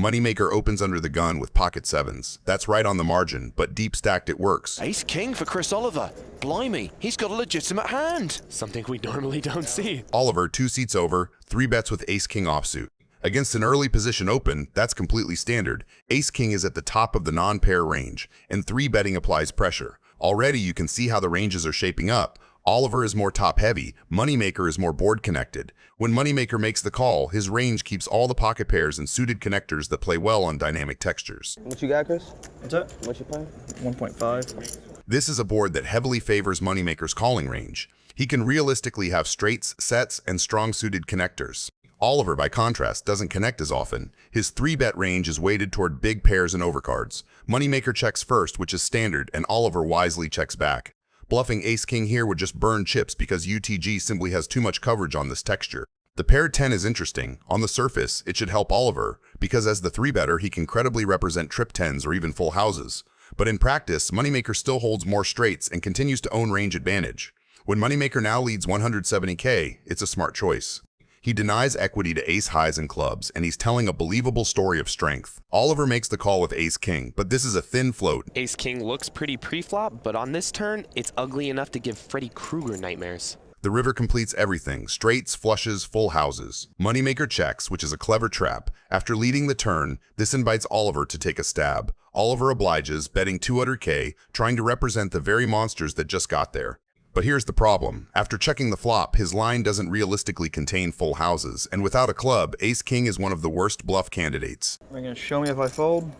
Moneymaker opens under the gun with pocket sevens. That's right on the margin, but deep stacked it works. Ace-king for Chris Oliver. Blimey, he's got a legitimate hand. Something we normally don't see. Oliver, 2 seats over, 3 bets with ace-king offsuit. Against an early position open, that's completely standard. Ace-king is at the top of the non-pair range, and 3 betting applies pressure. Already you can see how the ranges are shaping up. Oliver is more top-heavy, Moneymaker is more board-connected. When Moneymaker makes the call, his range keeps all the pocket pairs and suited connectors that play well on dynamic textures. What you got, Chris? What's up? What you playing? 1.5. This is a board that heavily favors Moneymaker's calling range. He can realistically have straights, sets, and strong-suited connectors. Oliver, by contrast, doesn't connect as often. His 3-bet range is weighted toward big pairs and overcards. Moneymaker checks first, which is standard, and Oliver wisely checks back. Bluffing ace-king here would just burn chips because UTG simply has too much coverage on this texture. The paired 10 is interesting. On the surface, it should help Oliver, because as the 3-better, he can credibly represent trip 10s or even full houses. But in practice, Moneymaker still holds more straights and continues to own range advantage. When Moneymaker now leads 170K, it's a smart choice. He denies equity to ace-highs and clubs, and he's telling a believable story of strength. Oliver makes the call with ace-king, but this is a thin float. Ace-king looks pretty pre-flop, but on this turn, it's ugly enough to give Freddy Krueger nightmares. The river completes everything, straights, flushes, full houses. Moneymaker checks, which is a clever trap. After leading the turn, this invites Oliver to take a stab. Oliver obliges, betting 200K, trying to represent the very monsters that just got there. But here's the problem. After checking the flop, his line doesn't realistically contain full houses, and without a club, ace-king is one of the worst bluff candidates. Are you gonna show me if I fold?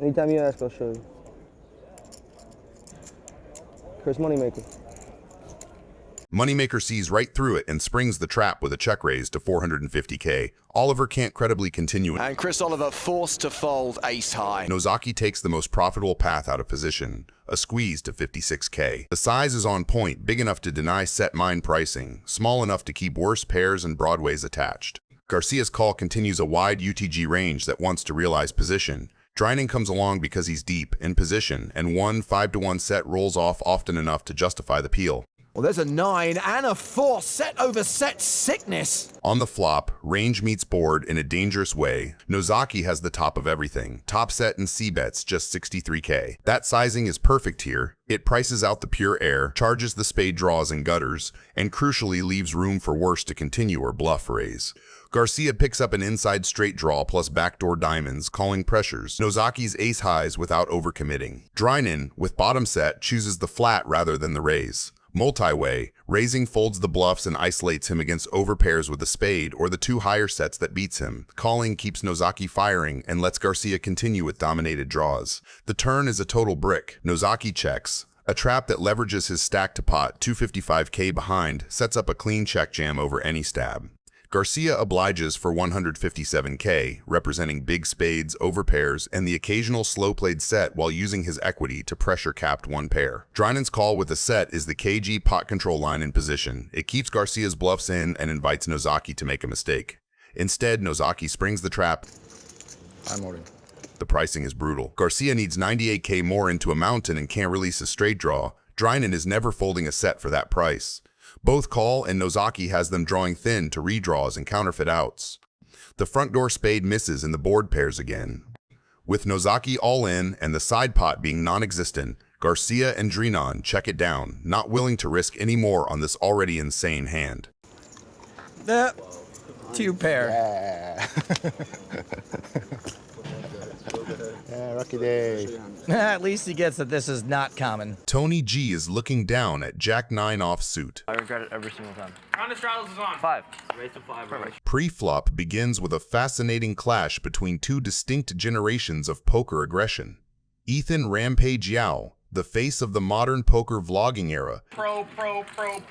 Anytime you ask, I'll show you. Chris, Moneymaker. Moneymaker sees right through it and springs the trap with a check raise to 450K. Oliver can't credibly continue. And Chris Oliver forced to fold ace-high. Nozaki takes the most profitable path out of position, a squeeze to 56K. The size is on point, big enough to deny set mine pricing, small enough to keep worse pairs and broadways attached. Garcia's call continues a wide UTG range that wants to realize position. Drining comes along because he's deep, in position, and one 5-to-1 set rolls off often enough to justify the peel. Well, there's a 9 and a 4 set over set sickness. On the flop, range meets board in a dangerous way. Nozaki has the top of everything. Top set and C-bets just 63K. That sizing is perfect here. It prices out the pure air, charges the spade draws and gutters, and crucially leaves room for worse to continue or bluff raise. Garcia picks up an inside straight draw plus backdoor diamonds, calling pressures. Nozaki's ace-highs without overcommitting. Drinan, with bottom set, chooses the flat rather than the raise. Multi-way, raising folds the bluffs and isolates him against overpairs with a spade or the 2 higher sets that beats him. Calling keeps Nozaki firing and lets Garcia continue with dominated draws. The turn is a total brick. Nozaki checks. A trap that leverages his stack to pot 255K behind sets up a clean check jam over any stab. Garcia obliges for 157K, representing big spades, overpairs, and the occasional slow-played set while using his equity to pressure-capped one pair. Drinan's call with a set is the KG pot control line in position. It keeps Garcia's bluffs in and invites Nozaki to make a mistake. Instead, Nozaki springs the trap. I'm holding. The pricing is brutal. Garcia needs 98K more into a mountain and can't release a straight draw. Drinan is never folding a set for that price. Both call, and Nozaki has them drawing thin to redraws and counterfeit outs. The front door spade misses and the board pairs again. With Nozaki all in and the side pot being non-existent, Garcia and Drinan check it down, not willing to risk any more on this already insane hand. 2 pair. Lucky day. At least he gets that this is not common. Tony G is looking down at Jack 9 offsuit. I regret it every single time. Round of straddles is on. 5. Raise to 5. Perfect. Pre-flop begins with a fascinating clash between 2 distinct generations of poker aggression. Ethan Rampage Yao, the face of the modern poker vlogging era. Pro.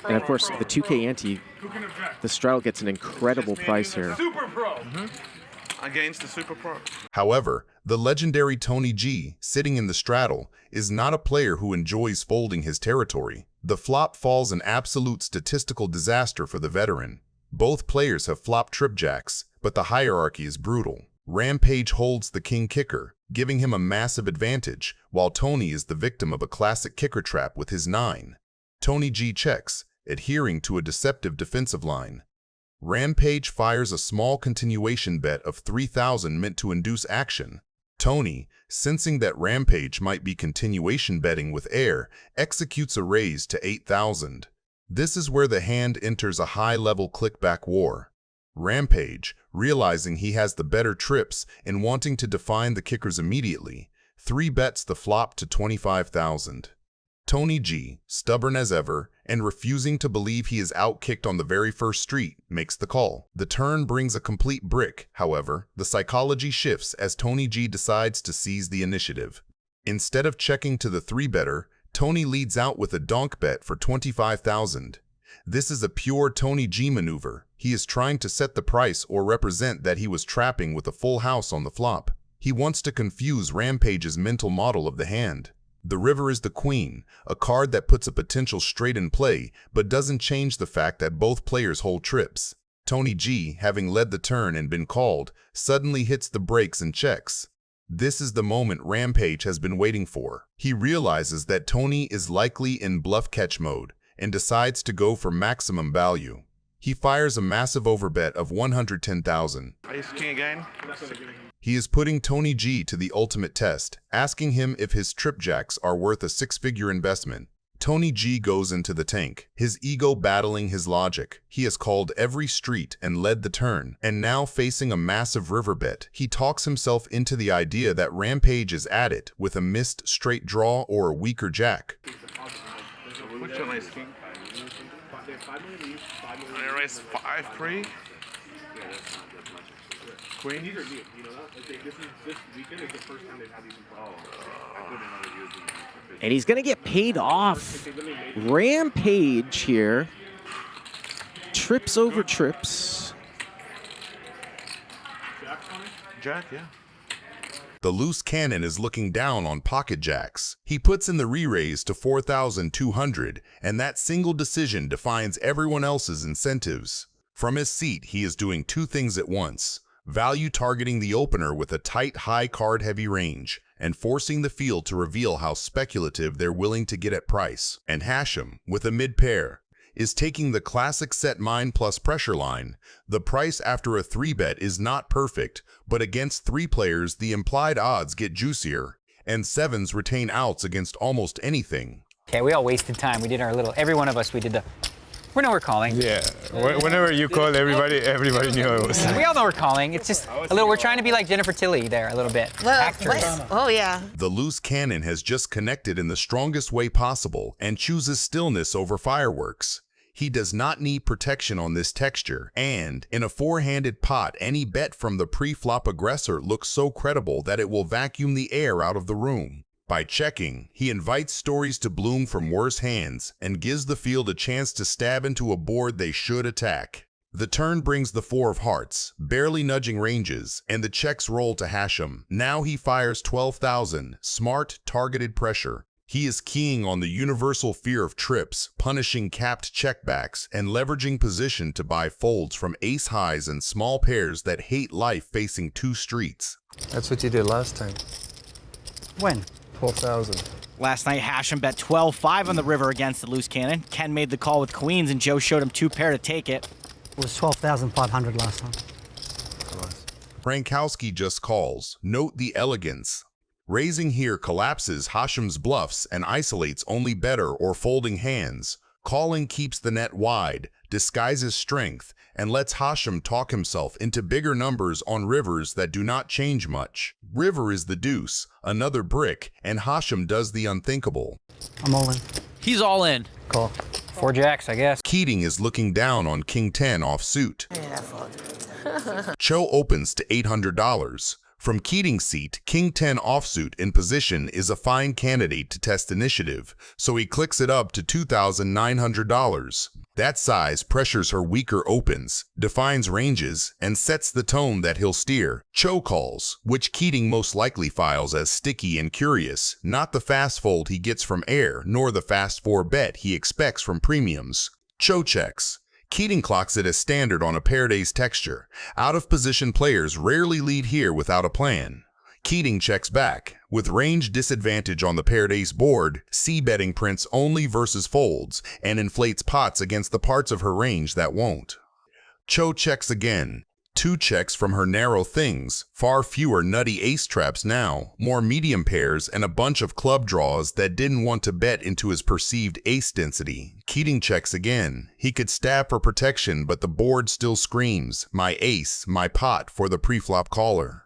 And of course, the 2K ante, Who can object? the straddle gets an incredible price here. Super pro. Against the super pro. However, the legendary Tony G, sitting in the straddle, is not a player who enjoys folding his territory. The flop falls an absolute statistical disaster for the veteran. Both players have flopped trip jacks, but the hierarchy is brutal. Rampage holds the king kicker, giving him a massive advantage, while Tony is the victim of a classic kicker trap with his 9. Tony G checks, adhering to a deceptive defensive line. Rampage fires a small continuation bet of 3,000 meant to induce action. Tony, sensing that Rampage might be continuation betting with air, executes a raise to 8,000. This is where the hand enters a high-level clickback war. Rampage, realizing he has the better trips and wanting to define the kickers immediately, 3-bets the flop to 25,000. Tony G, stubborn as ever and refusing to believe he is outkicked on the very first street, makes the call. The turn brings a complete brick. However, the psychology shifts as Tony G decides to seize the initiative. Instead of checking to the 3-better, Tony leads out with a donk bet for 25,000. This is a pure Tony G maneuver. He is trying to set the price or represent that he was trapping with a full house on the flop. He wants to confuse Rampage's mental model of the hand. The river is the queen, a card that puts a potential straight in play, but doesn't change the fact that both players hold trips. Tony G, having led the turn and been called, suddenly hits the brakes and checks. This is the moment Rampage has been waiting for. He realizes that Tony is likely in bluff catch mode and decides to go for maximum value. He fires a massive overbet of 110,000. Ace king again. He is putting Tony G to the ultimate test, asking him if his tripjacks are worth a 6-figure investment. Tony G goes into the tank, his ego battling his logic. He has called every street and led the turn, and now facing a massive river bet, he talks himself into the idea that Rampage is at it with a missed straight draw or a weaker jack. Which one is king? I raise 5-3. Queen. And he's going to get paid off. Rampage here. Trips over trips. Jack, yeah. The loose cannon is looking down on pocket jacks. He puts in the re-raise to 4,200, and that single decision defines everyone else's incentives. From his seat, he is doing two things at once: value targeting the opener with a tight, high card-heavy range, and forcing the field to reveal how speculative they're willing to get at price. And Hachem, with a mid-pair, is taking the classic set mine plus pressure line. The price after a 3-bet is not perfect, but against 3 players, the implied odds get juicier, and 7s retain outs against almost anything. Okay, we all wasted time. We did our little, every one of us, we did the, we know we're calling. Yeah, whenever you call everybody knew it was. We all know we're calling. It's just a little, we're trying to be like Jennifer Tilly there a little bit. Actors. Oh, yeah. The loose cannon has just connected in the strongest way possible and chooses stillness over fireworks. He does not need protection on this texture, and in a 4-handed pot, any bet from the pre-flop aggressor looks so credible that it will vacuum the air out of the room. By checking, he invites stories to bloom from worse hands and gives the field a chance to stab into a board they should attack. The turn brings the 4 of hearts, barely nudging ranges, and the checks roll to Hachem. Now he fires 12,000, smart, targeted pressure. He is keying on the universal fear of trips, punishing capped checkbacks, and leveraging position to buy folds from ace highs and small pairs that hate life facing 2 streets. That's what you did last time. When? 12,000. Last night, Hachem bet 12-5 on the river against the loose cannon. Ken made the call with queens, and Joe showed him 2-pair to take it. It was 12,500 last time. Frankowski just calls. Note the elegance. Raising here collapses Hashem's bluffs and isolates only better or folding hands. Calling keeps the net wide, disguises strength, and lets Hachem talk himself into bigger numbers on rivers that do not change much. River is the deuce, another brick, and Hachem does the unthinkable. I'm all in. He's all in. Cool. 4 jacks, I guess. Keating is looking down on King 10 offsuit. Cho opens to $800. From Keating's seat, King 10 offsuit in position is a fine candidate to test initiative, so he clicks it up to $2,900. That size pressures her weaker opens, defines ranges, and sets the tone that he'll steer. Cho calls, which Keating most likely files as sticky and curious, not the fast fold he gets from air, nor the fast 4-bet he expects from premiums. Cho checks. Keating clocks it as standard on a paired ace texture. Out-of-position players rarely lead here without a plan. Keating checks back. With range disadvantage on the paired ace board, c-betting prints only versus folds and inflates pots against the parts of her range that won't. Cho checks again. 2 checks from her narrow things, far fewer nutty ace traps now, more medium pairs, and a bunch of club draws that didn't want to bet into his perceived ace density. Keating checks again. He could stab for protection, but the board still screams, my ace, my pot for the preflop caller.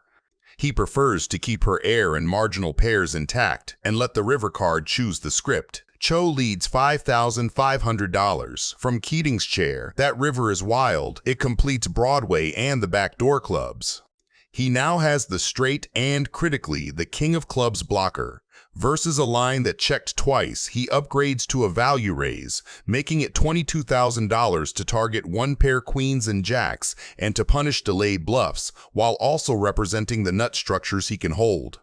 He prefers to keep her air and marginal pairs intact and let the river card choose the script. Cho leads $5,500 from Keating's chair. That river is wild. It completes Broadway and the backdoor clubs. He now has the straight and, critically, the king of clubs blocker. Versus a line that checked twice, he upgrades to a value raise, making it $22,000 to target 1 pair queens and jacks and to punish delayed bluffs, while also representing the nut structures he can hold.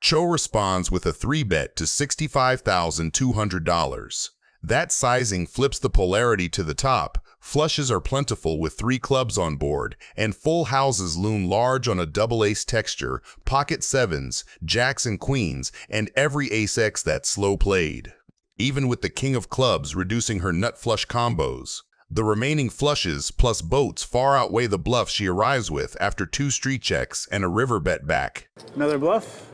Cho responds with a 3-bet to $65,200. That sizing flips the polarity to the top. Flushes are plentiful with 3 clubs on board, and full houses loom large on a double ace texture, pocket 7s, jacks and queens, and every ace-x that's slow played. Even with the king of clubs reducing her nut flush combos, the remaining flushes plus boats far outweigh the bluff she arrives with after 2 street checks and a river bet back. Another bluff?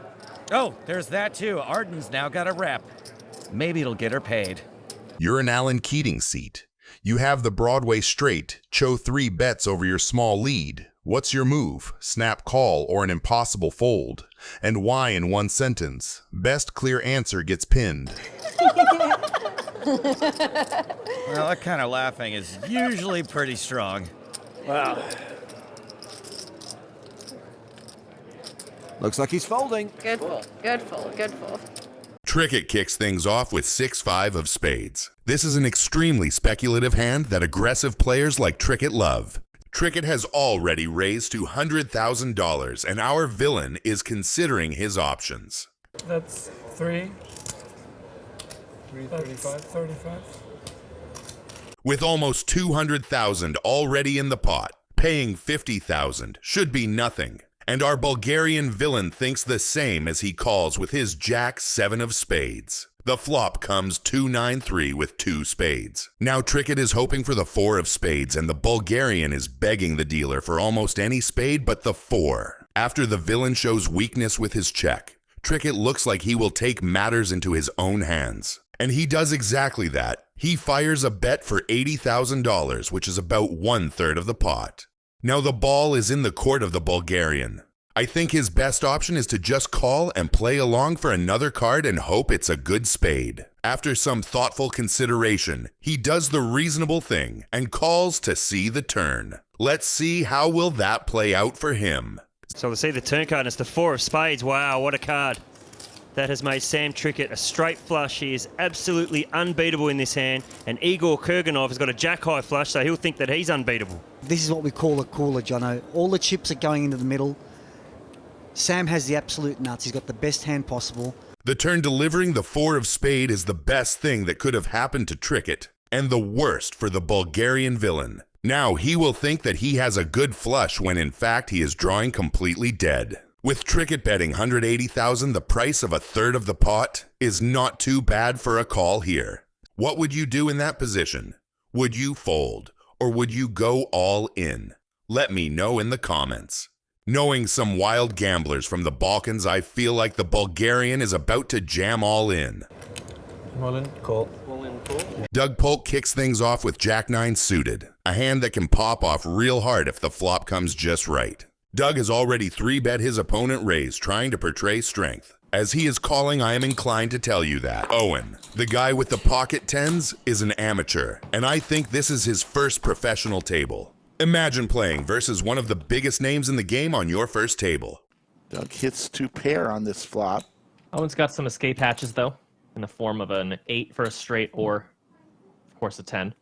Oh, there's that too. Arden's now got a rep. Maybe it'll get her paid. You're in Alan Keating's seat. You have the Broadway straight. Cho 3 bets over your small lead. What's your move? Snap call or an impossible fold? And why in 1 sentence? Best clear answer gets pinned. Well, that kind of laughing is usually pretty strong. Wow. Looks like he's folding. Good fold, good fold, good fold. Trickett kicks things off with 6-5 of spades. This is an extremely speculative hand that aggressive players like Trickett love. Trickett has already raised $200,000, and our villain is considering his options. That's 3. 335, 35. With almost $200,000 already in the pot, paying $50,000 should be nothing. And our Bulgarian villain thinks the same as he calls with his Jack 7 of spades. The flop comes 2-9-3 with 2 spades. Now Trickett is hoping for the 4 of spades, and the Bulgarian is begging the dealer for almost any spade but the 4. After the villain shows weakness with his check, Trickett looks like he will take matters into his own hands. And he does exactly that. He fires a bet for $80,000, which is about 1/3 of the pot. Now the ball is in the court of the Bulgarian. I think his best option is to just call and play along for another card and hope it's a good spade. After some thoughtful consideration, he does the reasonable thing and calls to see the turn. Let's see how will that play out for him. So to see the turn card, it's the 4 of spades. Wow, what a card. That has made Sam Trickett a straight flush. He is absolutely unbeatable in this hand. And Igor Kurganov has got a jack-high flush, so he'll think that he's unbeatable. This is what we call a cooler, Jono. All the chips are going into the middle. Sam has the absolute nuts. He's got the best hand possible. The turn delivering the 4 of spade is the best thing that could have happened to Trickett, and the worst for the Bulgarian villain. Now he will think that he has a good flush when in fact he is drawing completely dead. With Trickett betting $180,000, the price of 1/3 of the pot is not too bad for a call here. What would you do in that position? Would you fold, or would you go all in? Let me know in the comments. Knowing some wild gamblers from the Balkans, I feel like the Bulgarian is about to jam all in. Mullen, call. Doug Polk kicks things off with Jack-9 suited, a hand that can pop off real hard if the flop comes just right. Doug has already 3-bet his opponent raise, trying to portray strength. As he is calling, I am inclined to tell you that Owen, the guy with the pocket 10s, is an amateur, and I think this is his first professional table. Imagine playing versus one of the biggest names in the game on your first table. Doug hits 2 pair on this flop. Owen's got some escape hatches, though, in the form of an 8 for a straight or, of course, a 10.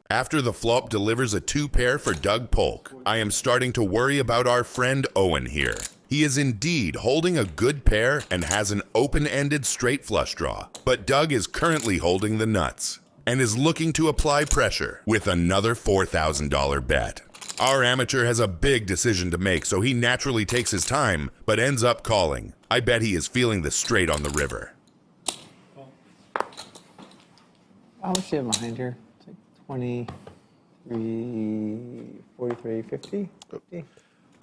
After the flop delivers a 2 pair for Doug Polk, I am starting to worry about our friend Owen here. He is indeed holding a good pair and has an open-ended straight flush draw, but Doug is currently holding the nuts and is looking to apply pressure with another $4,000 bet. Our amateur has a big decision to make, so he naturally takes his time, but ends up calling. I bet he is feeling the straight on the river. How much do you have behind here? It's like 20. 43, 50.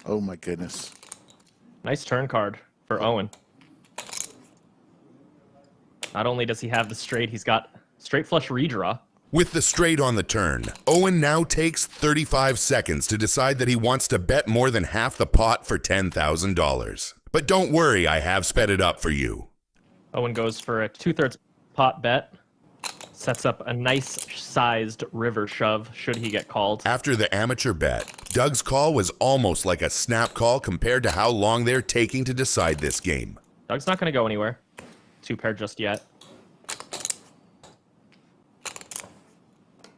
Oh my goodness. Nice turn card for Owen. Not only does he have the straight, he's got straight flush redraw. With the straight on the turn, Owen now takes 35 seconds to decide that he wants to bet more than half the pot for $10,000. But don't worry, I have sped it up for you. Owen goes for a 2/3 pot bet. Sets up a nice sized river shove should he get called. After the amateur bet, Doug's call was almost like a snap call compared to how long they're taking to decide this game. Doug's not going to go anywhere. 2-pair just yet.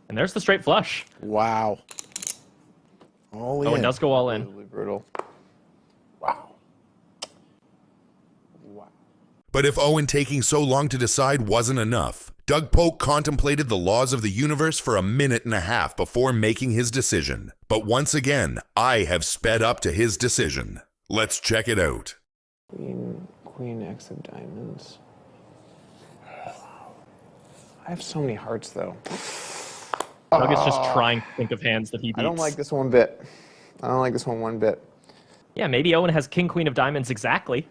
And there's the straight flush. Wow. All in. Owen does go all in. Really brutal. But if Owen taking so long to decide wasn't enough, Doug Polk contemplated the laws of the universe for a minute and a half before making his decision. But once again, I have sped up to his decision. Let's check it out. Queen X of diamonds. I have so many hearts, though. Doug is just trying to think of hands that he beats. I don't like this one bit. I don't like this one bit. Yeah, maybe Owen has king, queen of diamonds exactly.